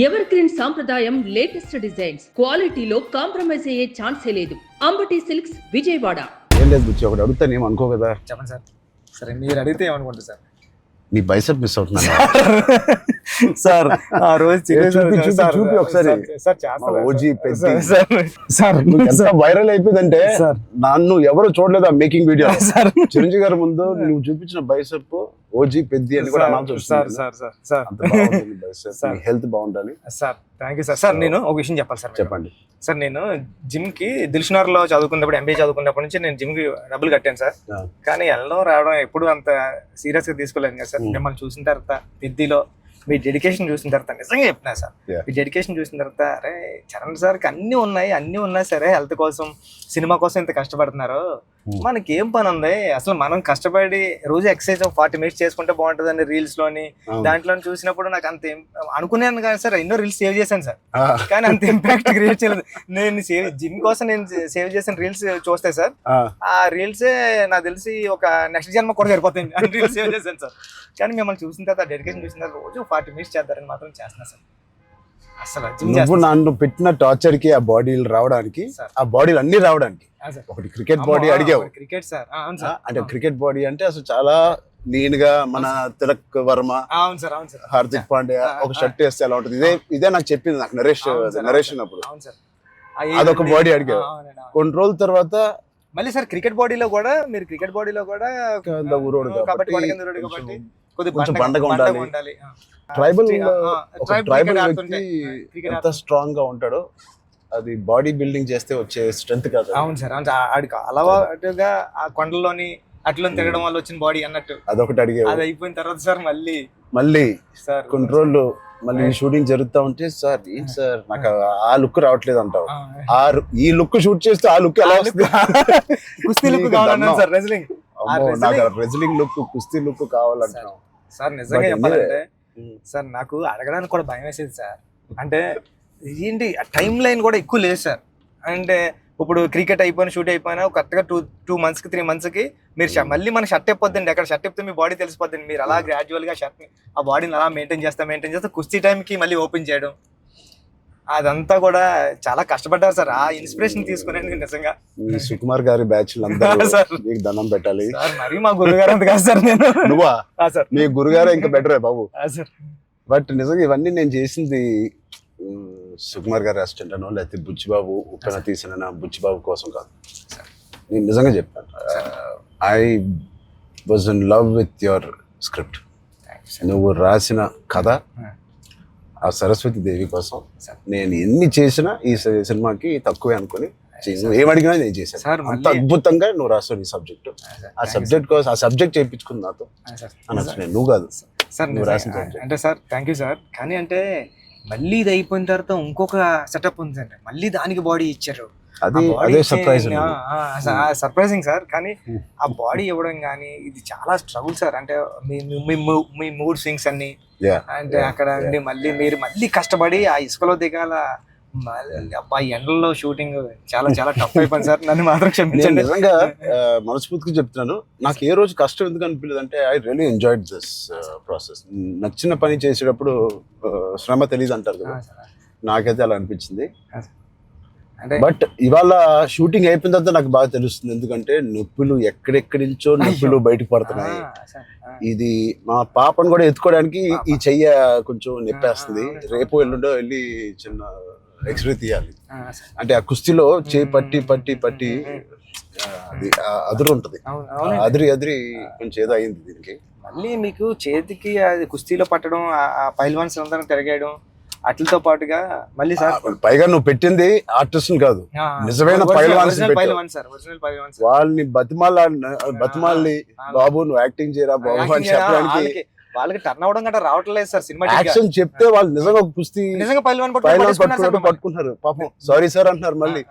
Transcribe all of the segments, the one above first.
Ever green సాంప్రదాయం latest designs క్వాలిటీలో compromise అయ్యే ఛాన్సే లేదు. అంబటి సిల్క్స్ విజయవాడ. ఏం లేదు బుచ్చి, ఒకటి అడుగుతాను ఏం అనుకో కదా. చెప్పండి సార్. సరే మీరు అడిగితే ఏమనుకుంటారు సార్? నీ బైసెప్ మిస్ అవుతున్నాను సార్. ఆ రోజు చూపి ఒకసారి. ఓజీ వైరల్ అయిపోయిందంటే నన్ను ఎవరు చూడలేదు ఆ మేకింగ్ వీడియో. చిరంజీవి గారి ముందు నువ్వు చూపించిన బైసెప్ ఓజీ పెద్ది అని కూడా అనౌన్స్ చేస్తాను. హెల్త్ బాగుండాలి sir. Thank you sir. Sir నేను ఒక విషయం చెప్పాలి సార్. చెప్పండి సార్. నేను జిమ్ కి దిల్షునగర్ లో చదువుకున్నప్పుడు, ఎంబీఏ చదువుకున్నప్పటి నుంచి నేను జిమ్ కి డబ్బులు కట్టాను సార్. కానీ వెళ్ళడం రావడం ఎప్పుడు అంత సీరియస్ గా తీసుకోలేదు కదా సార్. మిమ్మల్ని చూసిన తర్వాత పెద్దిలో మీ డెడికేషన్ చూసిన తర్వాత నిజంగా చెప్తున్నా సార్, మీ డెడికేషన్ చూసిన తర్వాత అరే చరణ్ సార్కి అన్నీ ఉన్నాయి సరే, హెల్త్ కోసం సినిమా కోసం ఇంత కష్టపడుతున్నారు, మనకి ఏం పని ఉంది అసలు? మనం కష్టపడి రోజు ఎక్సర్సైజ్ 40 minutes చేసుకుంటే బాగుంటుందండి రీల్స్ లోని దాంట్లో చూసినప్పుడు నాకు అంత అనుకున్నాను కానీ సార్, ఎన్నో రీల్స్ సేవ్ చేశాను సార్, కానీ అంత ఇంపాక్ట్ క్రియేట్ చేయలేదు. నేను జిమ్ కోసం నేను సేవ్ చేసిన రీల్స్ చూస్తే సార్, ఆ రీల్సే నాకు తెలిసి ఒక నెక్స్ట్ జన్మ కూడా సరిపోతుంది రీల్స్ సేవ్ చేశాను సార్. కానీ మిమ్మల్ని చూసిన తర్వాత డెడికేషన్ చూసిన తర్వాత రోజు 40 minutes చేద్దారని మాత్రం చేస్తున్నా సార్. అసలు నువ్వు నన్ను పెట్టిన టార్చర్ కి ఆ బాడీలు రావడానికి, ఆ బాడీలు అన్ని రావడానికి ఒకటి క్రికెట్ బాడీ అడిగావు. క్రికెట్ సార్ అంటే క్రికెట్ బాడీ అంటే అసలు చాలా లీన్ గా మన తిలక్ వర్మ, హార్దిక్ పాండ్యా ఒక షర్ట్ వేస్తే ఎలా ఉంటుంది, ఇదే నాకు చెప్పింది, నాకు నరేషన్ అప్పుడు అదొక బాడీ అడిగావు. కొన్ని రోజుల తర్వాత మళ్ళీ సార్ క్రికెట్ బాడీలో కూడా మీరు కొంచెం బండగా ఉండాలి. ట్రైబల్ వ్యక్తి ఎంత స్ట్రాంగ్ గా ఉంటాడో అది బాడీ బిల్డింగ్ చేస్తే వచ్చే స్ట్రెంత్ కాదు. అవును సార్. ఆడికి అలవాటుగా ఆ కొండలోని అట్లా తిరగడం వల్ల వచ్చిన బాడీ అన్నట్టు అదొకటి అడిగే. అది అయిపోయిన తర్వాత సార్ మళ్ళీ సార్ కొన్ని రోజులు మళ్ళీ షూటింగ్ జరుగుతా ఉంటే సార్ ఏంటి సార్ నాకు ఆ లుక్ రావట్లేదు అంటావు. ఈ లుక్ షూట్ చేస్తే ఆ లుక్ ఎలా వస్తుంది? కుస్తీ లుక్ కావాలన్నాను సార్. రెజ్లింగ్ నాకు రెజ్లింగ్ లుక్, కుస్తీ లుక్ కావాలంటున్నావు సార్. నిజంగా చెప్పాలంటే సార్ నాకు అడగడానికి కూడా భయం వేసేది సార్. అంటే ఏంటి టైం లైన్ కూడా ఎక్కువ లేదు సార్. అంటే ఇప్పుడు క్రికెట్ అయిపోయినా షూట్ అయిపోయినా కరెక్ట్గా 2 months కి 3 months కి మీరు మళ్ళీ మన షర్ట్ అయిపోద్దండి. అక్కడ షర్ట్ అయిపోతే మీ బాడీ తెలిసిపోద్దండి. మీరు అలా గ్రాడ్యువల్ గా షర్ట్ ఆ బాడీని అలా మెయింటైన్ చేస్తే కుస్తీ టైంకి మళ్ళీ ఓపెన్ చేయడం, అదంతా కూడా చాలా కష్టపడ్డారు సార్. ఆ ఇన్స్పిరేషన్ తీసుకునేందుకు నిజంగా సుకుమార్ గారి బ్యాచ్ మీకు దండం పెట్టాలి సార్. మరి మా గురుగారు అంత కాదు సార్. నేను నువ్వా సార్? మీ గురుగారు ఇంకా బెటరే బాబు. బట్ నిజంగా ఇవన్నీ నేను చేసింది సుకుమార్ గారి అసిస్టెంట్ అనో లేకపోతే బుచ్చిబాబు ఉప్పెన తీసిన బుచ్చిబాబు కోసం కాదు. నేను నిజంగా చెప్పాను, I was in love with your script. నువ్వు రాసిన కథ ఆ సరస్వతి దేవి కోసం నేను ఎన్ని చేసినా ఈ సినిమాకి తక్కువే అనుకుని ఏమడిగినా నేను చేశాను. అంత అద్భుతంగా నువ్వు రాస్తావు ఈ సబ్జెక్ట్. ఆ సబ్జెక్ట్ కోసం ఆ సబ్జెక్ట్ చేయించుకుంది నాతో అనొచ్చు. నేను నువ్వు కాదు సార్. నువ్వు రాసిన సబ్జెక్ట్ అంటే సార్ థ్యాంక్ యూ సార్. కానీ అంటే మళ్ళీ ఇది అయిపోయిన తర్వాత ఇంకొక సెటప్ ఉందండి, మళ్ళీ దానికి బాడీ ఇచ్చారు. Surprising sir. కానీ ఆ బాడీ ఇవ్వడం కానీ ఇది చాలా స్ట్రగుల్ సార్. అంటే మీ మూడ్ స్వింగ్స్ అన్ని అంటే అక్కడ మళ్ళీ మీరు మళ్ళీ కష్టపడి ఆ ఇసుకలో దిగాల, అబ్బాయి ఎండల్లో షూటింగ్ చాలా చాలా టఫ్ అయిపోయింది సార్. నన్ను మాత్రం క్షమించండి. నిజంగా మనస్ఫూర్తిగా చెప్తున్నాను, నాకు ఏ రోజు కష్టం ఎందుకు అనిపించలేదు అంటే I really enjoyed this process. నచ్చిన పని చేసేటప్పుడు శ్రమ తెలియదు అంటారు కదా, నాకైతే అలా అనిపించింది. బట్ ఇవాళ షూటింగ్ అయిపోయిన తర్వాత నాకు బాగా తెలుస్తుంది, ఎందుకంటే నొప్పులు ఎక్కడెక్కడి నుంచో నొప్పులు బయటకు పడుతున్నాయి. ఇది మా పాపను కూడా ఎత్తుకోవడానికి ఈ చెయ్య కొంచెం నొప్పేస్తుంది. రేపు ఎల్లుండో వెళ్ళి చిన్న ఎక్స్రే తీయాలి. అంటే ఆ కుస్తీలో చేయి పట్టి పట్టి పట్టి అది అదురు ఉంటది, అదిరి కొంచెం ఏదో అయింది దీనికి. మళ్ళీ మీకు చేతికి అది కుస్తీలో పట్టడం, ఆ పైల్వాన్స్ అందరం తిరగేయడం అట్లతో పాటుగా మళ్ళీ సార్ పైగా నువ్వు పెట్టింది ఆర్టిస్ట్ కాదు, నిజమైన పైల్వాన్స్. వాళ్ళని బతిమాలి బాబు నువ్వు యాక్టింగ్ చేయరా బాబు అని చెప్పడానికి వాళ్ళకి టర్న్ అవడం గట్రా రావట్లేదు సార్. సినిమా యాక్షన్ చెప్తే వాళ్ళు నిజంగా కుస్తీ నిజంగా పైల్వాన్ పట్టుకుంటున్నారు. పాపం సారీ సార్ అంటున్నారు. మళ్ళీ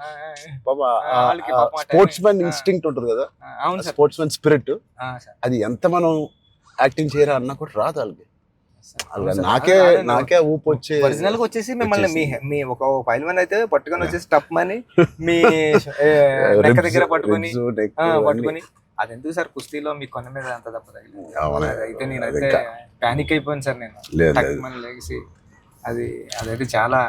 స్పోర్ట్స్ మ్యాన్ ఇన్స్టింక్ట్ ఉంటుంది కదా, స్పోర్ట్స్ మ్యాన్ స్పిరిట్, అది ఎంత మనం యాక్టింగ్ చేయరా అన్నా కూడా రాదు వాళ్ళకి. నాకే ఊపు వచ్చి ఒరిజినల్ గా వచ్చేసి మిమ్మల్ని మీ ఒక పైల్వాన్ అయితే పట్టుకొని వచ్చేసి టప్ మని మీ దగ్గర పట్టుకొని అది ఎందుకు సార్ కుస్తీలో మీ కొన్న మీద అంత దెబ్బ తగిలింది అయితే నేనైతే పానిక్ అయిపోయాను సార్. నేను లేచి అదైతే చాలా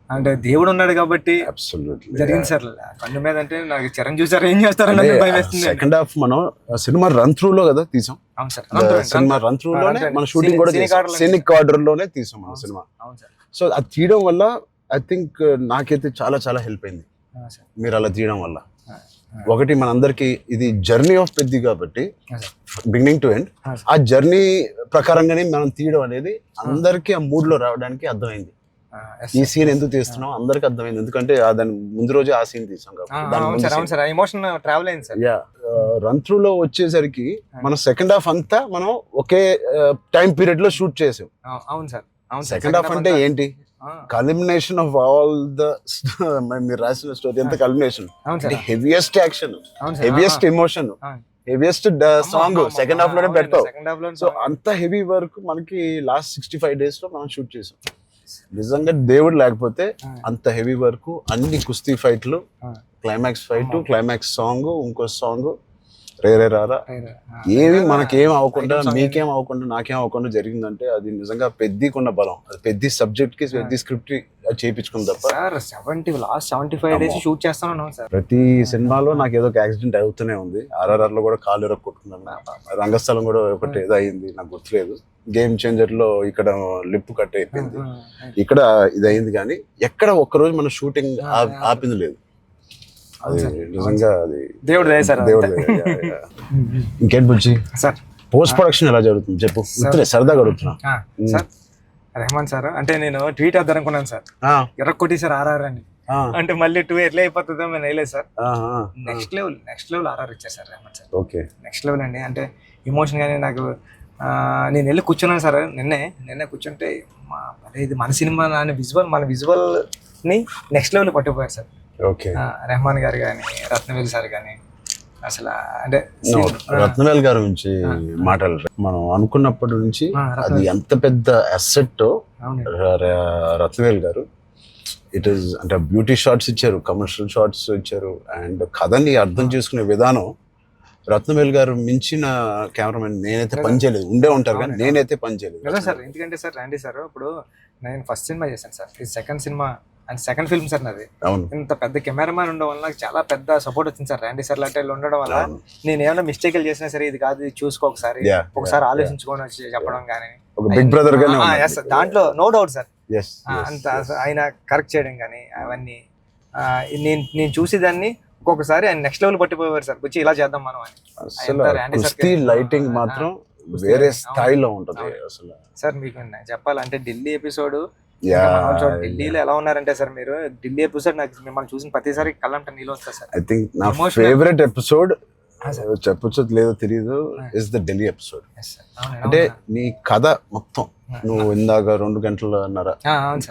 అంటే దేవుడు ఉన్నాడు కాబట్టి అబ్సల్యూట్లీ జరిగింది సార్. కన్ను మీద అంటే నాకు చిరంజీవి సార్ ఏం చేస్తారని భయం వేస్తుంది. సెకండ్ హాఫ్ మనం సినిమా రన్ త్రూ లో కదా తీసాం. అవును సార్, సినిమా రన్ త్రూ లోనే మన షూటింగ్ కూడా సీనిక్ ఆర్డర్ లోనే తీసాం మన సినిమా. అవును సార్. సో అది తీయడం వల్ల ఐ థింక్ నాకైతే చాలా చాలా హెల్ప్ అయింది మీరు అలా తీయడం వల్ల. ఒకటి మనందరికి ఇది జర్నీ ఆఫ్ పెద్ది కాబట్టి బిగినింగ్ టు ఎండ్ ఆ జర్నీ ప్రకారంగానే మనం తీయడం అనేది అందరికి ఆ మూడ్ లో రావడానికి అర్థమైంది. ఈ సీన్ ఎందుకు తీస్తున్నాం అందరికి అర్థమైంది, ఎందుకంటే దాని ముందు రోజే ఆ సీన్ తీసాం కాబట్టి. రన్ త్రూ లో వచ్చేసరికి మన సెకండ్ హాఫ్ అంతా మనం ఒకే టైం పీరియడ్ లో షూట్ చేసాం. అవును సార్. సెకండ్ హాఫ్ అంటే ఏంటి, కల్మినేషన్ ఆఫ్ ఆల్ ద మీరు రాసిన స్టోరీ అంతా culmination. Heaviest action, heaviest emotion, heaviest song second half లోనే పెడతావు. సో అంత హెవీ వర్క్ మనకి లాస్ట్ 65 days లో మనం షూట్ చేసాం. నిజంగా దేవుడు లేకపోతే అంత హెవీ వర్క్, అన్ని కుస్తీ ఫైట్లు, క్లైమాక్స్ ఫైట్, క్లైమాక్స్ సాంగ్, ఇంకో సాంగ్ రే రే రారా, ఏమి మనకేం అవ్వకుండా మీకేం అవ్వకుండా నాకేం అవ్వకుండా జరిగిందంటే అది నిజంగా పెద్దకున్న బలం. అది పెద్ద సబ్జెక్ట్ కి పెద్ద స్క్రిప్ట్ చేయించుకుంది తప్ప. లాస్ట్ 75 days షూట్ చేస్తాను సార్. ప్రతి సినిమాలో నాకు ఏదో ఒక యాక్సిడెంట్ అవుతూనే ఉంది. RRR లో కూడా కాలు ఎరక్కొట్టుకున్నాను, రంగస్థలం కూడా ఒకటి ఏదో అయింది నాకు గుర్తులేదు. గేమ్ చేంజర్ లో ఇక్కడ లిప్ కట్ అయిపోయింది, ఇక్కడ ఇది అయింది. కానీ ఎక్కడ ఒక్కరోజు మన షూటింగ్ ఆపింది లేదు. అది నిజంగా అది దేవుడు దేవుడు. ఇంకేంటి బుజ్జి సార్, పోస్ట్ ప్రొడక్షన్ ఎలా జరుగుతుంది చెప్పు, సరదాగా అడుగుతున్నా. సార్ రెహమాన్ సార్ అంటే నేను ట్వీట్ వద్దాం అనుకున్నాను సార్, ఎర్రకొట్టి సార్ RRR అని. అంటే మళ్ళీ 2 ఎట్లా అయిపోతుందో నేను వేయలేదు సార్. నెక్స్ట్ లెవెల్ RRR ఇచ్చారు sir Rahman sir. Okay, next level అండి. అంటే ఎమోషన్ కానీ నాకు నేను వెళ్ళి కూర్చున్నాను సార్. నిన్నే కూర్చుంటే ఇది మన సినిమా మన విజువల్ ని నెక్స్ట్ లెవెల్ పట్టుకుపోయారు సార్. ఓకే, రెహమాన్ గారు కానీ, రత్నవేల్ సార్ కానీ, అసలు అంటే రత్నవేల్ గారి నుంచి మాటలు మనం అనుకున్నప్పటి నుంచి అది ఎంత పెద్ద అసెట్ రత్నవేల్ గారు. ఇట్ ఈస్ అంటే బ్యూటీ షాట్స్ ఇచ్చారు, కమర్షియల్ షాట్స్ ఇచ్చారు, అండ్ కథని అర్థం చేసుకునే విధానం. రత్నవేల్ గారు మించిన కెమెరామెన్ నేనైతే పని చేయలేదు, ఉండే ఉంటారు కానీ నేనైతే పని చేయలేదు సార్. ఎందుకంటే సార్ రండి సార్, ఇప్పుడు నేను ఫస్ట్ సినిమా చేశాను సార్, ఇది second cinema and second film sir నాది. ఇంత పెద్ద కెమెరామ్యాన్ ఉండడం వల్ల నాకు చాలా పెద్ద సపోర్ట్ వచ్చింది సార్. రండి సార్ లాంటి ఉండడం వల్ల నేను ఏమైనా మిస్టేక్లు చేసినా సరే ఇది కాదు, ఇది చూసుకో ఒకసారి ఆలోచించుకొని వచ్చి చెప్పడం కానీ, బిగ్ బ్రదర్ దాంట్లో నో డౌట్ సార్. అంత ఆయన కరెక్ట్ చేయడం కానీ అవన్నీ నేను చూసేదాన్ని. ఒక్కొక్కసారి ఆయన నెక్స్ట్ లెవెల్ పట్టిపోయారు సార్, వచ్చి ఇలా చేద్దాం మనం అని. లైటింగ్ మాత్రం వేరే స్థాయిలో ఉంటుంది అసలు. సార్ మీకు చెప్పాలంటే ఢిల్లీ ఎపిసోడ్, ఢిల్లీలో ఎలా ఉన్నారంటే సార్ మీరు ఢిల్లీ ఎపిసోడ్ నాకు మిమ్మల్ని చూసిన ప్రతిసారి కళ్ళంట నీళ్ళు వస్తారు సార్. ఐ థింక్ నా ఫేవరెట్ ఎపిసోడ్ చెప్పొచ్చు లేదో తెలియదు ఇస్ ద ఢిల్లీ ఎపిసోడ్. అంటే నీ కథ మొత్తం నువ్వు ఇందాక 2 గంటలన్నర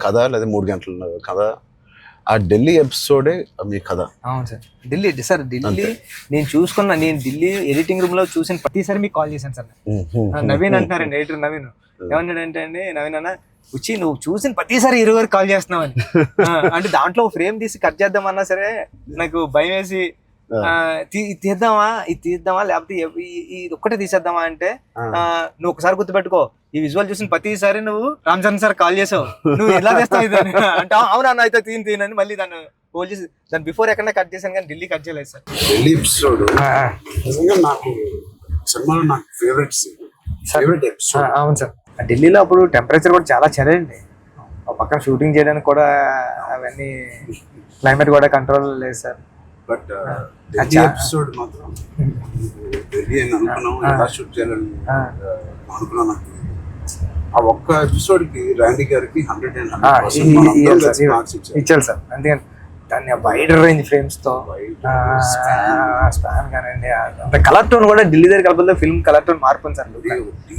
కథ లేదా 3 గంటల కథ, ఆ ఢిల్లీ ఎపిసోడే మీ కథ. అవును సార్. ఢిల్లీ నేను ఢిల్లీ ఎడిటింగ్ రూమ్ లో చూసిన ప్రతిసారి మీకు కాల్ చేశాను సార్. నవీన్ అంటారండి, ఎడిటర్ నవీన్. ఏమన్నాడంటే అండి, నవీన్ అన్న వచ్చి నువ్వు చూసిన ప్రతిసారి 20 కాల్ చేస్తున్నావు అని. అంటే దాంట్లో ఫ్రేమ్ తీసి కట్ చేద్దామన్నా సరే నాకు భయం వేసి తీద్దామా లేకపోతే ఇది ఒక్కటే తీసేద్దామా అంటే, నువ్వు ఒకసారి గుర్తుపెట్టుకో, ఈ విజువల్ చూసిన ప్రతిసారి నువ్వు రామ్ చరణ్ సార్ కాల్ చేసావు, నువ్వు ఎలా చేస్తావు ఇది అంటే అవునా అయితే తీనని మళ్ళీ దాన్ని హోల్డ్ చేసి దాని బిఫోర్ ఎక్కడ కట్ చేశాను కానీ ఢిల్లీ కట్ చేయలేదు సార్. ఢిల్లీ ఎపిసోడ్ నాకు సినిమాలో నాకు ఫేవరెట్ ఎపిసోడ్. అవును సార్. ఢిల్లీలో అప్పుడు టెంపరేచర్ కూడా చాలా చలండి, పక్కన షూటింగ్ చేయడానికి కూడా అవన్నీ క్లైమేట్ కూడా కంట్రోల్ లేదు సార్. బట్ ఎపిసోడ్ మాత్రం ఢిల్లీ అని అనుకున్నాం, ఎలా షూట్ చేయాలని అనుకున్నాం. ఆ ఒక్క ఎపిసోడ్ కి రాండీ గారికి 100% మార్క్స్ ఇచ్చారు సార్. అందుకని దాన్ని వైడ్ రేంజ్ ఫ్రేమ్స్ తో స్పాన్ కానండి, అంత కలర్ టోన్ కూడా ఢిల్లీ దగ్గర కలపలే, ఫిల్మ్ కలర్ టోన్ మార్పు సార్.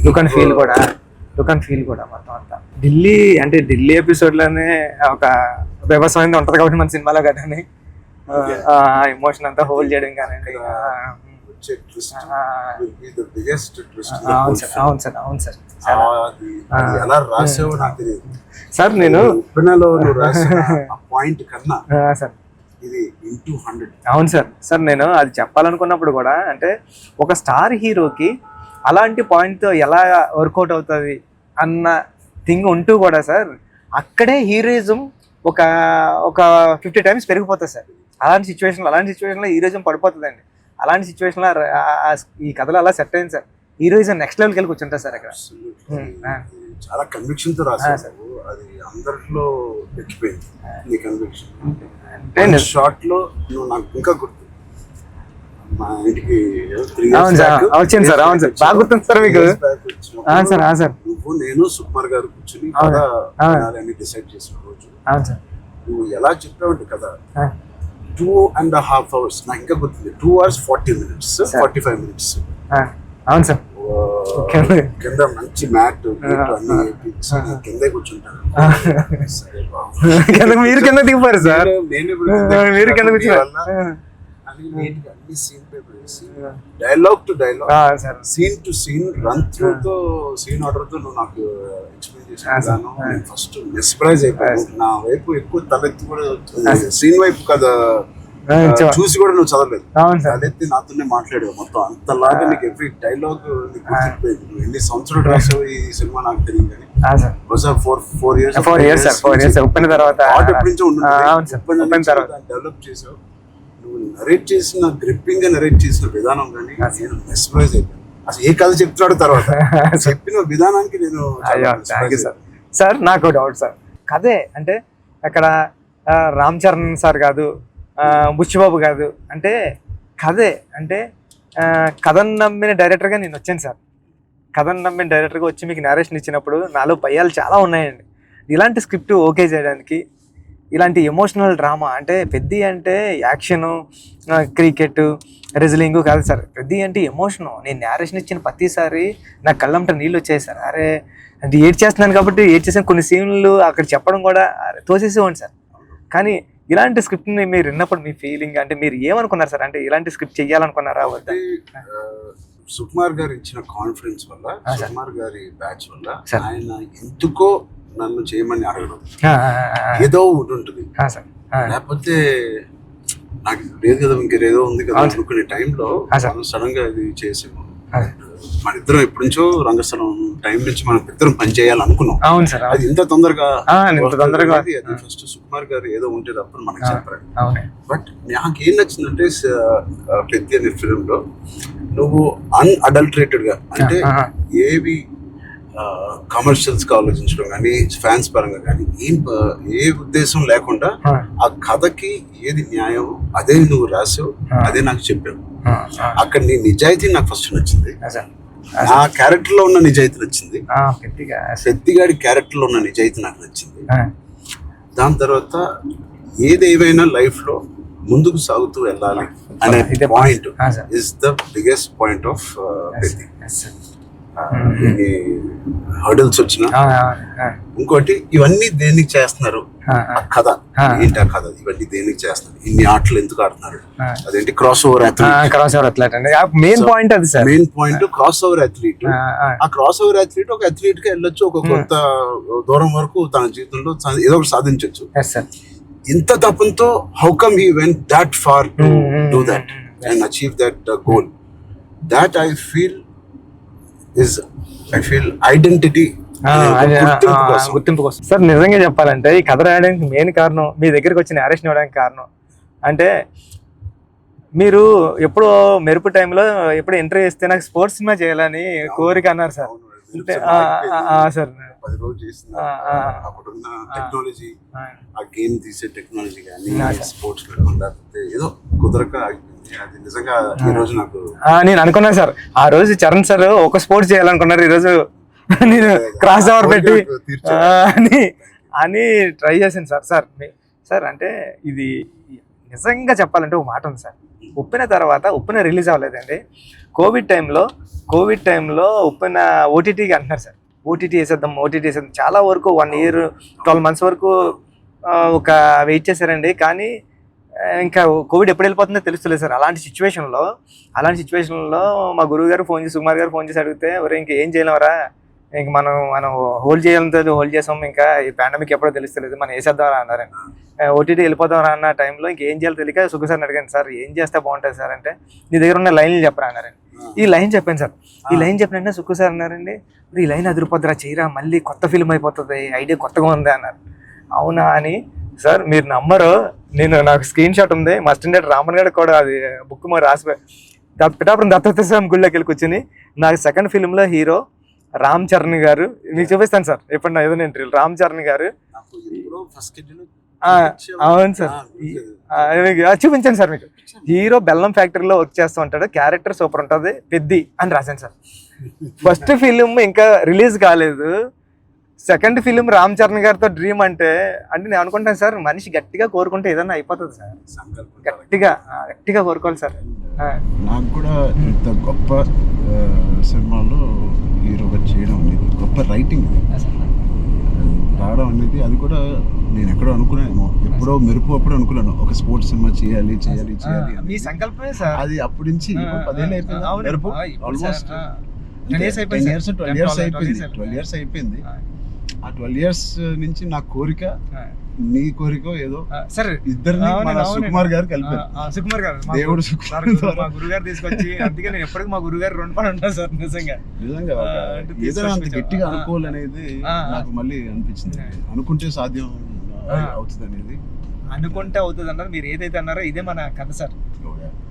లుక్ అండ్ ఫీల్ కూడా మొత్తం అంతా ఢిల్లీ. అంటే ఢిల్లీ ఎపిసోడ్ లోనే ఒక వ్యవసాయం ఉంటుంది కాబట్టి మన సినిమాలో కదా ఎమోషన్ అంతా హోల్డ్ చేయడం కానండి. అవును సార్. సార్ నేను పాయింట్ కన్నా సార్ ఇది ఇంటూ 100. అవును సార్ నేను అది చెప్పాలనుకున్నప్పుడు కూడా అంటే ఒక స్టార్ హీరోకి అలాంటి పాయింట్ తో ఎలా వర్కౌట్ అవుతుంది అన్న థింగ్ ఉంటూ కూడా సార్ అక్కడే హీరోయిజం ఒక ఒక 50 times పెరిగిపోతుంది సార్. అలాంటి సిచ్యువేషన్లో హీరోయిజం పడిపోతుందండి. అలాంటి సిచ్యువేషన్లో ఈ కథలో అలా సెట్ అయింది సార్. హీరోయిజం నెక్స్ట్ లెవెల్కి వెళ్ళి కూర్చుంటారు సార్ అక్కడ. చాలా కన్విక్షన్ తో రాశారు, అది అందరిలో ఎక్కిపోయింది నీ కన్విక్షన్. షార్ట్ లో నువ్వు నాకు ఇంకా గుర్తు, మా ఇంటికి 3 years back వచ్చింది సార్. అవును సార్, బాగా గుర్తుంది సార్ మీకు. సార్ నువ్వు నేను సుకుమార్ గారు కూర్చుని కథ అని డిసైడ్ చేసిన రోజు నువ్వు ఎలా చెప్పావంటే కదా 2.5 hours, నాకు ఇంకా గుర్తుంది. 2 hours 40 minutes 45 minutes. అవును సార్, కింద మంచి మ్యాట్ అన్ని వేయించి కిందే కూర్చుంటాను. మీరు కింద దిగిపోయారు సార్, మీరు కింద కూర్చున్నారు. అన్ని సీన్ పేపర్ వేసి dialogue to dialogue, scene to scene, run through తో సీన్ ఆర్డర్ తో నువ్వు నాకు ఎక్స్ప్లెయిన్ చేసాను. నేను ఫస్ట్ మెస్ప్రైజ్ అయిపోయాను. నా వైపు ఎక్కువ తలెత్తి కూడా సీన్ వైపు కదా చూసి కూడా నువ్వు చదవలేదు. తలెత్తి నాతోనే మాట్లాడావు మొత్తం. అంతలాగా నీకు ఎవ్రీ డైలాగ్ నీకు గుర్తుపోయింది. నువ్వు ఎన్ని సంవత్సరాలు రాసావు ఈ సినిమా నాకు తెలియదు కానీ 4 years ఉప్పిన తర్వాత ఎప్పటి నుంచో డెవలప్ చేసావు. నువ్వు నరేట్ చేసిన గ్రిప్పింగ్ గా నరేట్ చేసిన విధానం కానీ నేను మెస్ప్రైజ్ అయిపోయాను. అసలు ఏ కథ చెప్తున్నాడు తర్వాత చెప్పిన విధానానికి నేను సార్. నాకు డౌట్ సార్, కథే అంటే అక్కడ రామ్ చరణ్ సార్ కాదు, బుచ్చిబాబు కాదు, అంటే కథే అంటే కథను నమ్మిన డైరెక్టర్గా నేను వచ్చాను సార్. కథను నమ్మిన డైరెక్టర్గా వచ్చి మీకు నేరేషన్ ఇచ్చినప్పుడు నాలో భయాలు చాలా ఉన్నాయండి. ఇలాంటి స్క్రిప్ట్ ఓకే చేయడానికి, ఇలాంటి ఎమోషనల్ డ్రామా అంటే పెద్ద అంటే యాక్షను, క్రికెట్, రెజ్లింగ్ కాదు సార్. పెద్ద అంటే ఎమోషను. నేను నేరేషన్ ఇచ్చిన ప్రతిసారి నా కళ్ళంట నీళ్ళు వచ్చాయి సార్. అరే అంటే ఏడ్ చేస్తున్నాను కాబట్టి ఏడ్ చేసిన కొన్ని సీన్లు అక్కడ చెప్పడం కూడా తోసేసేవాడి సార్. కానీ ఇలాంటి స్క్రిప్ట్ని మీరు విన్నప్పుడు మీ ఫీలింగ్ అంటే మీరు ఏమనుకున్నారు సార్? అంటే ఇలాంటి స్క్రిప్ట్ చెయ్యాలనుకున్నారా? సుకుమార్ గారు ఇచ్చిన కాన్ఫిడెన్స్ వల్ల, సుకుమార్ గారి బ్యాచ్ వల్ల ఆయన ఎందుకో నన్ను చేయమని అడగడం ఏదో ఉంటుంది. లేకపోతే నాకు లేదు కదా ఇంకేదో ఉంది కదా అనుకునే టైంలో సడన్ గా ఇది చేసాము. మన ఇద్దరం ఎప్పటి నుంచో రంగస్థలం టైం నుంచి మనం ఇద్దరం పని చేయాలనుకున్నాం. అది ఇంత తొందరగా ఫస్ట్ సుకుమార్ గారు ఏదో ఉంటే తప్పని మనకి చెప్పారు. బట్ నాకు ఏం నచ్చిందంటే పెద్ద అనే ఫిల్మ్ లో నువ్వు అన్అడల్టరేటెడ్ గా అంటే ఏవి కమర్షియల్స్ గా ఆలోచించడం కానీ ఫ్యాన్స్ పరంగా కానీ ఏ ఉద్దేశం లేకుండా ఆ కథకి ఏది న్యాయం అదే నువ్వు రాసావు, అదే నాకు చెప్పావు. అక్కడ నీ నిజాయితీ నాకు ఫస్ట్ నచ్చింది. నా క్యారెక్టర్ లో ఉన్న నిజాయితీ నచ్చింది. పెద్దిగాడి క్యారెక్టర్ లో ఉన్న నిజాయితీ నాకు నచ్చింది. దాని తర్వాత ఏదేవైనా లైఫ్ లో ముందుకు సాగుతూ వెళ్ళాలి అనే point is the biggest point of Peddi. Hurdles వచ్చినా ఇంకోటి ఇవన్నీ దేనికి చేస్తున్నారు, ఆ కథ ఏంటి, ఆ కథ ఇవన్నీ దేనికి చేస్తున్నారు, ఇన్ని ఆటలు ఎందుకు ఆడుతున్నారు, అదేంటి cross over athlete main point. అది sir main point cross over athlete. ఆ క్రాస్ ఓవర్ అథ్లీట్ ఒక అథ్లీట్ గా వెళ్ళొచ్చు, ఒక కొంత దూరం వరకు తన జీవితంలో ఏదో ఒకటి సాధించవచ్చు. ఇంత తపంతో how come he went that far to do that and achieve that goal. That I feel identity, గుర్తింపు కోసం. సార్ నిజంగా చెప్పాలంటే ఈ కథ రాయడానికి మెయిన్ కారణం, మీ దగ్గరికి వచ్చి నేరేషన్ ఇవ్వడానికి కారణం అంటే మీరు ఎప్పుడు మెరుపు టైంలో ఎప్పుడు ఎంట్రీ చేస్తే నాకు స్పోర్ట్స్ సినిమా చేయాలని కోరిక అన్నారు సార్. అంటే సార్ టెక్నాలజీ, ఆ గేమ్ తీసే టెక్నాలజీ కానీ స్పోర్ట్స్ ఏదో కుదరక అది నిజంగా ఈ రోజు నాకు నేను అనుకున్నాను సార్. ఆ రోజు చరణ్ సార్ ఒక స్పోర్ట్స్ చేయాలనుకున్నారు, ఈ రోజు నేను క్రాస్ ఓవర్ పెట్టి అని ట్రై చేశాను సార్. సార్ అంటే ఇది నిజంగా చెప్పాలంటే ఒక మాట ఉంది సార్. ఉప్పిన రిలీజ్ అవ్వలేదండి. కోవిడ్ టైంలో ఉప్పిన ఓటీటీకి అంటున్నారు సార్. ఓటీటీ వేసేద్దాం చాలా వరకు 1 year 12 months వరకు ఒక వెయిట్ చేశారండి. కానీ ఇంకా కోవిడ్ ఎప్పుడు వెళ్ళిపోతుందో తెలుస్తలేదు సార్. అలాంటి సిచ్యువేషన్లో మా గురువు గారు సుకుమార్ గారు ఫోన్ చేసి అడిగితే, ఇంకేం చేయలేమరా, ఇంక మనం హోల్డ్ చేసాం, ఇంకా ఈ పాండమిక్ ఎప్పుడో తెలుస్తలేదు, మనం వేసేద్దామరా అన్నారండి. ఓటీటీ వెళ్ళిపోతామరా అన్న టైంలో ఇంకేం చేయాలో తెలియక సుఖ సార్ని అడిగాను, సార్ ఏం చేస్తే బాగుంటుంది సార్ అంటే, నీ దగ్గర ఉన్న లైన్లు చెప్పరా అన్నారండి. ఈ లైన్ చెప్పాను సార్. ఈ లైన్ చెప్పిన సుక్కు సార్ అన్నారండి, ఈ లైన్ అదిరిపోద్దురా చేయరా, మళ్ళీ కొత్త ఫిల్మ్ అయిపోతుంది, ఐడియా కొత్తగా ఉంది అన్నారు. అవునా అని సార్ మీరు నమ్మరు, నాకు స్క్రీన్ షాట్ ఉంది, మా స్టూడెంట్ రామన్ గారు కూడా అది బుక్ మరి రాసిపోయి పిఠాపురం దత్తత స్వామి గుళ్ళకి వెళ్ళి కూర్చొని నాకు సెకండ్ ఫిల్మ్లో హీరో రామ్ చరణ్ గారు, మీకు చూపిస్తాను సార్ ఎప్పుడన్నా ఏదైనా ఇంటర్వ్యూ, రామ్ చరణ్ గారు. అవును సార్, చూపించాను సార్ మీకు. హీరో బెల్లం ఫ్యాక్టరీలో వర్క్ చేస్తూ ఉంటాడు, క్యారెక్టర్ సూపర్ ఉంటుంది, పెద్ది అని రాశాను సార్. ఫస్ట్ ఫిలిం ఇంకా రిలీజ్ కాలేదు, సెకండ్ ఫిలిం రామ్ చరణ్ గారితో డ్రీమ్ అంటే నేను అనుకుంటాను సార్, మనిషి గట్టిగా కోరుకుంటే ఏదైనా అయిపోతుంది సార్, గట్టిగా కోరుకోవాలి సార్. నాకు కూడా ఇంత గొప్ప సినిమాలో హీరోగా చేయడం అనేది గొప్ప రైటింగ్ రావడం అనేది, అది కూడా నేను ఎక్కడో అనుకున్నాను, ఎప్పుడో మెరుపు అప్పుడు అనుకున్నాను ఒక స్పోర్ట్స్ సినిమా చేయాలి మీ సంకల్పమే సార్ అది. అప్పటి నుంచి 10 ఏళ్ళు అయిపోయింది మెరుపు, ఆల్మోస్ట్ 12 years అయిపోయింది. ఆ 12 years నుంచి నా కోరిక నీ కోరిక ఏదో సరే ఇద్దరిని సుకుమార్ గారు కలిపారు. సుకుమార్ గారు దేవుడు మా గురుగారు తీసుకొచ్చి, అందుకే నేను ఎప్పటికీ మా గురుగారు 2 పని ఉంటాను సార్. నిజంగా ఏదైనా అంత గట్టిగా అనుకోవాలనేది నాకు మళ్ళీ అనిపించింది. అనుకుంటే సాధ్యం అవుతుంది అనేది, అనుకుంటే అవుతుంది అన్నారు. మీరు ఏదైతే అన్నారో ఇదే మన కథ సార్.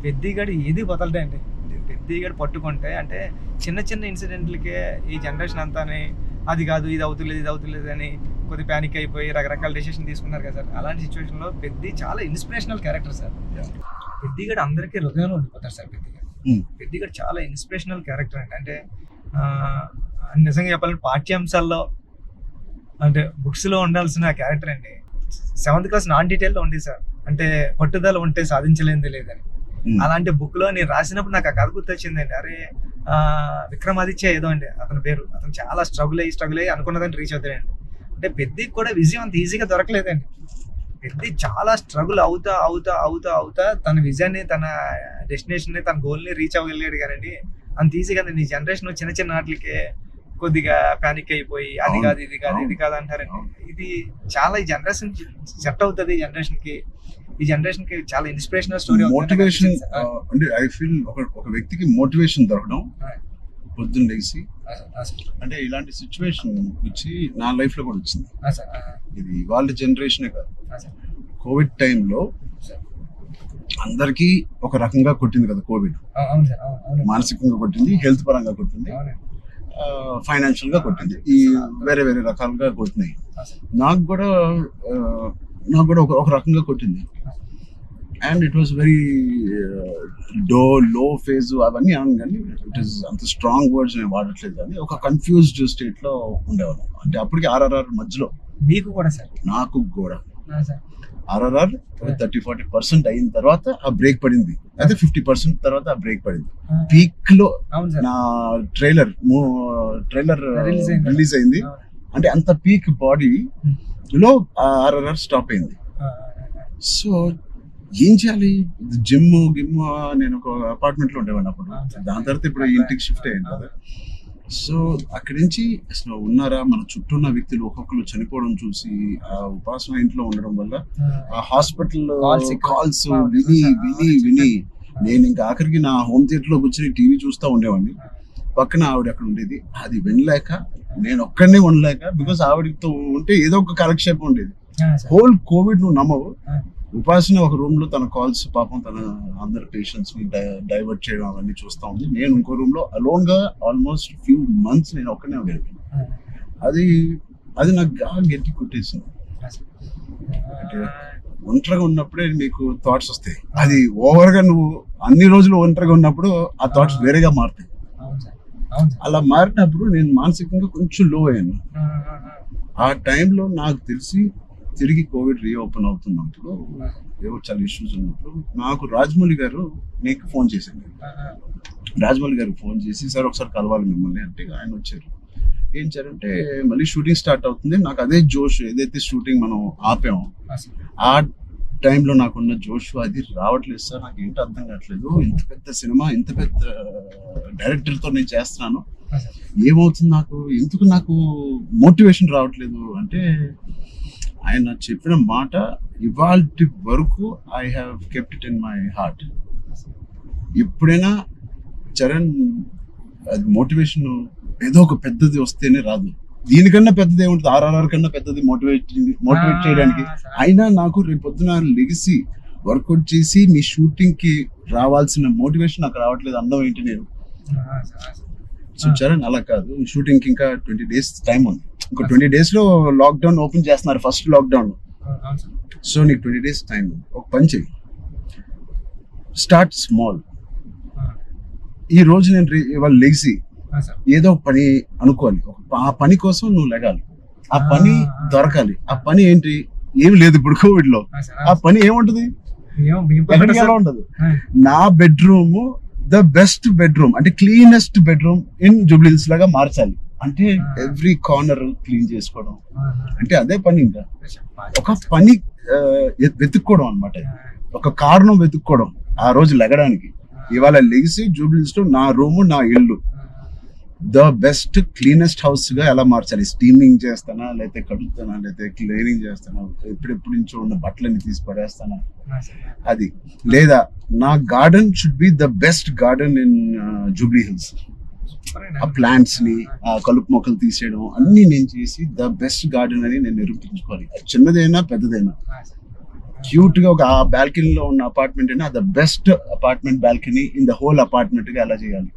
పెద్దిగాడు ఏది వదలడే అండి, పెద్దిగాడు పట్టుకుంటే అంటే చిన్న చిన్న ఇన్సిడెంట్లకే ఈ జనరేషన్ అంతానే అది కాదు ఇది అవుతులేదు అని కొద్ది ప్యానిక్ అయిపోయి రకరకాల డెసిషన్ తీసుకున్నారు కదా సార్. అలాంటి సిచ్యువేషన్లో పెద్ది చాలా ఇన్స్పిరేషనల్ క్యారెక్టర్ సార్. పెద్దిగాడు అందరికీ హృదయంలో ఉండిపోతారు సార్. పెద్దిగాడు చాలా ఇన్స్పిరేషనల్ క్యారెక్టర్ అంటే నిజంగా చెప్పాలంటే పాఠ్యాంశాల్లో అంటే బుక్స్లో ఉండాల్సిన క్యారెక్టర్ అండి. 7th class నాన్ డీటెయిల్లో ఉంది సార్, అంటే పట్టుదల ఉంటే సాధించలేనిది లేదని. అలాంటి బుక్ లో నేను రాసినప్పుడు నాకు ఆ కథ గుర్తొచ్చిందండి. అరే విక్రమాదిత్య ఏదో అండి అతని పేరు, అతను చాలా స్ట్రగుల్ అయ్యి అనుకున్నదాన్ని రీచ్ అవుతాడండి. అంటే పెద్దికి కూడా విజయం అంత ఈజీగా దొరకలేదండి. పెద్ది చాలా స్ట్రగుల్ అవుతా తన విజయాన్ని, తన డెస్టినేషన్ ని, తన గోల్ ని రీచ్ అవ్వగలిగాడు. కానీ అంత ఈజీగా ఈ జనరేషన్ చిన్న చిన్న వాటికే కొద్దిగా ప్యానిక్ అయిపోయి అది కాదు ఇది కాదు అంటారండి. ఇది చాలా ఈ జనరేషన్ సెట్ అవుతుంది. ఈ జనరేషన్ కి చాలా ఇన్స్పిరేషనల్ స్టోరీ. మోటివేషన్ అంటే ఐ ఫీల్ ఒక వ్యక్తికి మోటివేషన్ దొరకడం పొద్దున్న లేచి, అంటే ఇలాంటి సిచ్యువేషన్ వచ్చి నా లైఫ్ లో కూడా వచ్చింది. ఇది వాళ్ళ జనరేషనే కాదు, కోవిడ్ టైంలో అందరికీ ఒక రకంగా కొట్టింది కదా కోవిడ్. మానసికంగా కొట్టింది, హెల్త్ పరంగా కొట్టింది, ఫైనాన్షియల్ గా కొట్టింది, ఈ వేరే రకాలుగా కొట్టినాయి. నాకు కూడా ఒక రకంగా కొట్టింది. And it was very low phase అవన్నీ అను, కానీ ఇట్ ఈస్ అంత స్ట్రాంగ్ వర్డ్స్ నేను వాడట్లేదు, కానీ ఒక కన్ఫ్యూజ్డ్ స్టేట్ లో ఉండేవాళ్ళం. అంటే అప్పటికి RRR మధ్యలో మీకు కూడా సార్, నాకు కూడా RRR 30-40% అయిన తర్వాత ఆ బ్రేక్ పడింది, అయితే 50% తర్వాత ఆ బ్రేక్ పడింది. పీక్ లో నా ట్రైలర్ రిలీజ్ అయింది, అంటే అంత పీక్ బాడీ లో RRR స్టాప్ అయింది. సో ఏం చేయాలి, జిమ్ నేను ఒక అపార్ట్మెంట్ లో ఉండేవాడిని అప్పుడు, దాని తర్వాత ఇప్పుడు ఇంటికి షిఫ్ట్ అయ్యాను కదా. సో అక్కడి నుంచి అసలు ఉన్నారా, మన చుట్టూ ఉన్న వ్యక్తులు ఒక్కొక్కరు చనిపోవడం చూసి ఆ ఉపాసన ఇంట్లో ఉండడం వల్ల ఆ హాస్పిటల్ కాల్స్ విని నేను ఇంకా ఆఖరికి నా హోమ్ థియేటర్ లో కూర్చొని టీవీ చూస్తూ ఉండేవాడిని. పక్కన ఆవిడ అక్కడ ఉండేది, అది వినలేక నేను ఒక్కడనే ఉండలేక, బికాస్ ఆవిడతో ఉంటే ఏదో ఒక కాలక్షేపం ఉండేది. హోల్ కోవిడ్ నువ్వు నమ్మవు, ఉపాసన ఒక రూమ్ లో తన కాల్స్ పాపం తన అందరు పేషెంట్స్ ని డైవర్ట్ చేయడం అవన్నీ చూస్తా ఉంది. నేను ఇంకో రూమ్ లో అలోన్ గా ఆల్మోస్ట్ ఫ్యూ మంత్స్ నేను ఒక్కనే గడిపాను. అది నాకు గట్టి కొట్టేసింది. అంటే ఒంటరిగా ఉన్నప్పుడే మీకు థాట్స్ వస్తాయి, అది ఓవర్ గా నువ్వు అన్ని రోజులు ఒంటరిగా ఉన్నప్పుడు ఆ థాట్స్ వేరేగా మారుతాయి. అలా మారినప్పుడు నేను మానసికంగా కొంచెం లో అయ్యాను. ఆ టైంలో నాకు తెలిసి తిరిగి కోవిడ్ రీఓపెన్ అవుతున్నప్పుడు, ఏవో చాలా ఇష్యూస్ ఉన్నప్పుడు నాకు రాజమౌళి గారు నీకు ఫోన్ చేశాను. రాజమౌళి గారికి ఫోన్ చేసి, సార్ ఒకసారి కలవాలి మిమ్మల్ని అంటే ఆయన వచ్చారు. ఏం చేయాలంటే మళ్ళీ షూటింగ్ స్టార్ట్ అవుతుంది, నాకు అదే జోష్, ఏదైతే షూటింగ్ మనం ఆపామో ఆ టైంలో నాకున్న జోష్ అది రావట్లేదు సార్, నాకు ఏంటో అర్థం కావట్లేదు, ఇంత పెద్ద సినిమా ఇంత పెద్ద డైరెక్టర్తో నేను చేస్తున్నాను, ఏమవుతుంది ఎందుకు నాకు మోటివేషన్ రావట్లేదు అంటే, ఆయన చెప్పిన మాట ఇవాల్టి వరకు I have kept it in my heart. ఎప్పుడైనా చరణ్ అది మోటివేషన్ ఏదో ఒక పెద్దది వస్తేనే రాదు. దీనికన్నా పెద్దది ఏముంటుంది, RRR కన్నా పెద్దది మోటివేట్ చేయడానికి. అయినా నాకు రేపు పొద్దున లెగిసి వర్కౌట్ చేసి మీ షూటింగ్ కి రావాల్సిన మోటివేషన్ నాకు రావట్లేదు. అందం ఏంటి నేను. సో చరణ్ అలా కాదు, షూటింగ్ కి ఇంకా 20 days టైం ఉంది. ఇంకో 20 days లో లాక్డౌన్ ఓపెన్ చేస్తున్నారు, ఫస్ట్ లాక్డౌన్. సో నీకు 20 days టైం ఉంది. ఒక పని చెయ్యి, స్టార్ట్ స్మాల్. ఈ రోజు నేను ఇవాళ లెగిసి ఏదో పని అనుకోవాలి, ఆ పని కోసం నువ్వు లెగాలి, ఆ పని దొరకాలి. ఆ పని ఏంటి, ఏమి లేదు ఇప్పుడు కోవిడ్ లో. ఆ పని ఏముంటది, ఎలా ఉండదు. నా బెడ్రూమ్ ద బెస్ట్ బెడ్రూమ్, అంటే cleanest bedroom in Jubilee hills లాగా మార్చాలి. అంటే ఎవ్రీ కార్నర్ క్లీన్ చేసుకోవడం అంటే అదే పని. ఇంకా ఒక పని వెతుక్కోవడం అనమాట, ఒక కారణం వెతుక్కోవడం ఆ రోజు లెగడానికి. ఇవాళ లెగిసి జూబ్లీ హిల్స్ లో నా రూము, నా ఇల్లు ద బెస్ట్ క్లీనెస్ట్ హౌస్ గా ఎలా మార్చాలి. స్టీమింగ్ చేస్తానా, లేకపోతే కడుగుతానా, లేకపోతే క్లీనింగ్ చేస్తానా, ఎప్పుడెప్పుడు నుంచో ఉన్న బట్టలన్నీ తీసి పడేస్తానా, అది. లేదా నా garden should be the best garden in Jubilee hills. ఆ ప్లాంట్స్ ని, ఆ కలుపు మొక్కలు తీసేయడం అన్ని నేను చేసి ద బెస్ట్ గార్డెన్ అని నేను నిరూపించుకోవాలి. చిన్నదైనా పెద్దదైనా. క్యూట్ గా ఒక ఆ బాల్కనీలో ఉన్న అపార్ట్మెంట్ అయినా the best apartment balcony in the whole apartment గా ఎలా చేయాలి.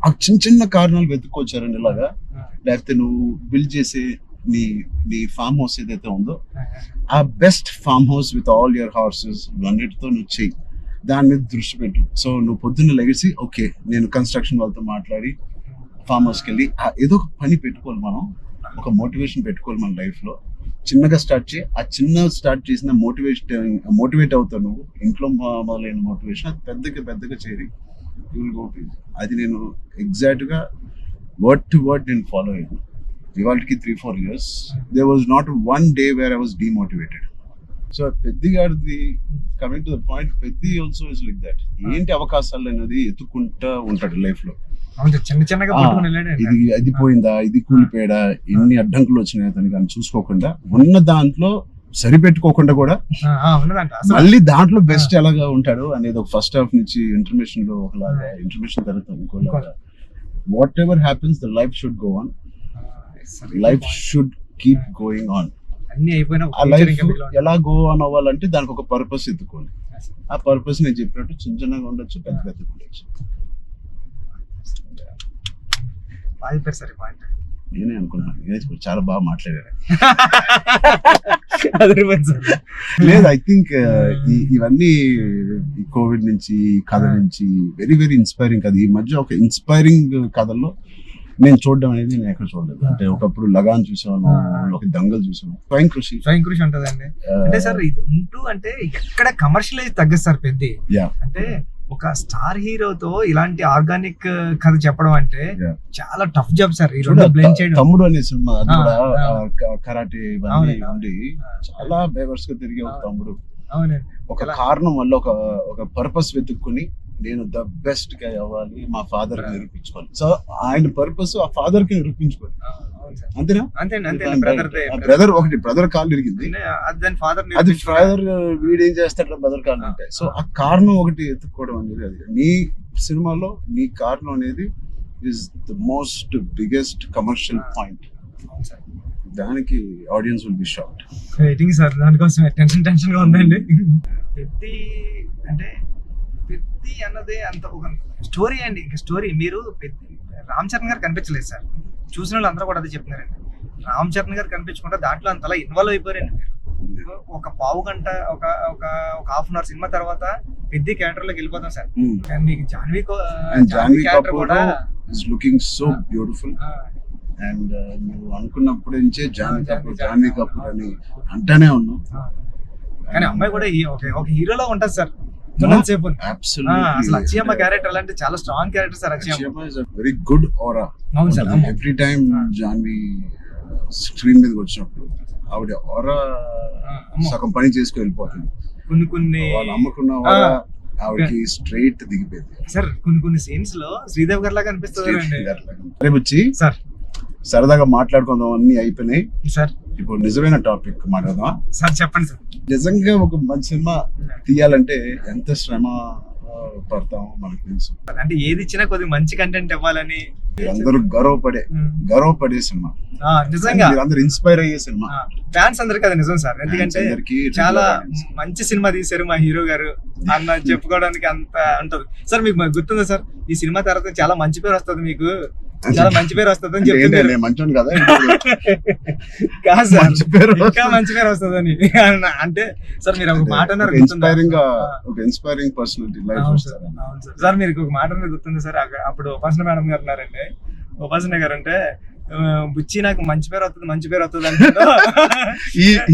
ఆ చిన్న చిన్న కారణాలు వెతుక్కొచ్చారండి ఇలాగా. లేకపోతే నువ్వు బిల్డ్ చేసే నీ ఫామ్ హౌస్ ఏదైతే ఉందో ఆ best farm house with all your horses అన్నిటితో నువ్వు చెయ్యి, దాని మీద దృష్టి పెట్టు. సో నువ్వు పొద్దున్న లెగిసి ఓకే నేను కన్స్ట్రక్షన్ వాళ్ళతో మాట్లాడి ఫామ్ హౌస్కి వెళ్ళి ఏదో ఒక పని పెట్టుకోవాలి. మనం ఒక మోటివేషన్ పెట్టుకోవాలి మన లైఫ్ లో. చిన్నగా స్టార్ట్ చేయి. ఆ చిన్న స్టార్ట్ చేసిన మోటివేట్ అవుతావు నువ్వు. ఇంట్లో మొదలైన మోటివేషన్ అది పెద్దగా చేరి యూ విల్ గో టు. అది నేను ఎగ్జాక్ట్ గా వర్డ్ టు వర్డ్ నేను ఫాలో అయ్యాను. ఇవాళకి 3-4 years there was not one day where I was demotivated. So Peddi గారిది coming to the point, Peddi also is like that. ఏంటి అవకాశాలు అనేది ఎత్తుకుంటా ఉంటాడు లైఫ్ లో. ఇది పోయిందా, ఇది కూలిపోయాడా, ఎన్ని అడ్డంకులు వచ్చినాయి అతనికి అని చూసుకోకుండా ఉన్న దాంట్లో సరిపెట్టుకోకుండా కూడా మళ్ళీ దాంట్లో బెస్ట్ ఎలాగా ఉంటాడు అనేది ఒక ఫస్ట్ హాఫ్ నుంచి ఇంటర్మిషన్ లో ఒకలాగా, ఇంటర్మిషన్ తర్వాత ఇంకోలాగా. Whatever happens the life should go on, life should keep going on. ఆ లైఫ్ ఎలా గో ఆన్ అవ్వాలంటే దానికి ఒక పర్పస్ ఎత్తుకోవాలి. ఆ పర్పస్ నేను చెప్పినట్టు చిన్నగా ఉండొచ్చు, పెద్ద ఉండొచ్చు. నేనే అనుకున్నాను చాలా బాగా మాట్లాడారు. లేదు, ఐ థింక్ ఇవన్నీ ఈ కోవిడ్ నుంచి, కథ నుంచి వెరీ వెరీ ఇన్స్పైరింగ్ కథ. ఈ మధ్య ఒక ఇన్స్పైరింగ్ కథల్లో నేను చూడడం అనేది నేను ఎక్కడ చూడలేదు. అంటే ఒకప్పుడు లగాన్ చూసాను, ఒక దంగల్ చూసాను, స్వయం కృషి ఉంటదండి. అంటే సార్ ఇది ఉంటూ అంటే ఎక్కడ కమర్షియలైజ్ తగ్గదు సార్ పెద్ద. అంటే ఒక స్టార్ హీరోతో ఇలాంటి ఆర్గానిక్ కథ చెప్పడం అంటే చాలా టఫ్ జాబ్ సార్. ఈ రెండు బ్లెండ్ చేయడం. తమ్ముడు అనే సినిమా కరాటే ఇవన్నీ ఉండి చాలా బేవర్స్ గా తిరిగే ఒక తమ్ముడు ఒక కారణం వల్ల ఒక పర్పస్ వెతుక్కుని నేను ద బెస్ట్ గా అవ్వాలి, మా ఫాదర్ కి నిరూపించుకోవాలి. సో ఆయన పర్పస్ ఆ ఫాదర్ కి నిరూపించుకోవాలి. అంతేనా? బ్రదర్ బ్రదర్ కాలు ఇరిగింది, అది ఫాదర్ వీడేం చేస్తాడు బ్రదర్ కాలు అంటే. సో ఆ కారణం ఒకటి ఎత్తుక్కోవడం అనేది, అది నీ సినిమాలో నీ కారణం అనేది is the most biggest commercial point. దానికి audience will be shocked. Waiting sir, దానికోసం టెన్షన్ గా ఉందండి. పెద్ది అంటే పెద్ది అన్నదే అంత ఒక స్టోరీ అండి. స్టోరీ మీరు రామ్ చరణ్ గారు కనిపించలేదు సార్. చూసిన వాళ్ళు అందరూ కూడా అదే చెప్తున్నారండి. రామ్ చరణ్ గారు కనిపించకుండా దాంట్లో అంతలా ఇన్వాల్వ్ అయిపోయారండి మీరు. ఒక పావు గంట ఒక హాఫ్ అన్ అవర్ సినిమా తర్వాత పెద్ద క్యారెక్టర్ లోకి వెళ్ళిపోతాం సార్. మీకు జాన్వీ క్యారెక్టర్ కూడా is looking so beautiful. And నువ్వు అనుకున్నప్పుడు నుంచే జాన్వీ కపూర్ అని అంటానే ఉన్నావు. కానీ అమ్మాయి కూడా ఒక హీరోలా ఉంటుంది సార్. అక్షయమ్మ క్యారెక్టర్ అంటే చాలా strong character sir. Akshayamma is a very good aura. అవును sir. Every time Janhvi screen మీదకి వచ్చినప్పుడు ఆవిడ ఆరా సగం పని చేసుకుని వెళ్ళిపోతుంది. కొన్ని వాళ్ళు అమ్ముకున్న ఆరా ఆవిడకి స్ట్రైట్ దిగిపోయింది సార్. కొన్ని సీన్స్ లో శ్రీదేవి గారి లాగా అనిపిస్తుంది. వచ్చి సార్ సరదాగా మాట్లాడుకుందాం, అన్ని అయిపోయినాయి సార్. ఇప్పుడు నిజమైన టాపిక్ మాట్లాడదాం సార్. చెప్పండి సార్. నిజంగా ఒక మంచి సినిమా తీయాలంటే ఎంత శ్రమ పడతాము మనకు తెలుసు. అంటే ఏది ఇచ్చినా కొద్దిగా మంచి కంటెంట్ ఇవ్వాలని అందరూ గర్వపడే సినిమా, నిజంగా అందరూ ఇన్స్పైర్ అయ్యే సినిమా. ఫ్యాన్స్ అందరికి అది నిజం సార్. ఎందుకంటే అందరికీ చాలా మంచి సినిమా తీశారు మా హీరో గారు అన్న చెప్పుకోవడానికి అంత ఉంటది సార్. మీకు గుర్తుందా సార్, ఈ సినిమా తర్వాత చాలా మంచి పేరు వస్తుంది, మీకు చాలా మంచి పేరు వస్తుంది అని చెప్తున్నారు. మంచోని కదా కాదు సార్, మంచి పేరు ఇంకా మంచి పేరు వస్తుందని అంటే సార్ మీరు ఒక మాట అన్నారు ఇన్స్పైరింగ్ గా, ఒక ఇన్స్పైరింగ్ పర్సనాలిటీ లైఫ్. అవును సార్ మీరు ఒక మాట అనేది గుర్తుంది సార్. అప్పుడు ఉపాసన మేడం గారు ఉన్నారండి, ఉపాసన గారు అంటే బుచ్చి నాకు మంచి పేరు వస్తుంది అంటే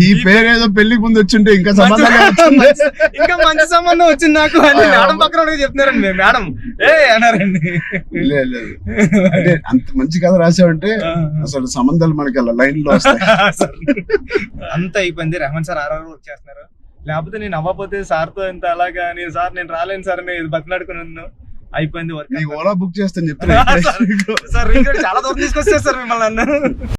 ఈ పేరు ఏదో పెళ్లికి ముందు వచ్చింటే ఇంకా సంబంధం ఇంకా మంచి సంబంధం వచ్చింది నాకు అని మేడం పక్కన చెప్తున్నారండి. మేడం అన్నారండి. లేదు అంటే అంత మంచి కథ రాసావంటే అసలు సంబంధాలు మనకి అలా లైన్ లో వస్తాయి. అంత అయిపోయింది. రెహమాన్ సార్ ఆర్ఆర్ వర్క్ చేస్తున్నారు, లేకపోతే నేను అవ్వకపోతే సార్తో ఇంత అలాగా నేను రాలేను సార్ అని బతిలాడుకున్నాను. అయిపోయింది వర్క్. ఓలా బుక్ చేస్తాను చెప్తున్నా సార్ చాలా దూరం తీసుకొచ్చారు సార్ మిమ్మల్ని.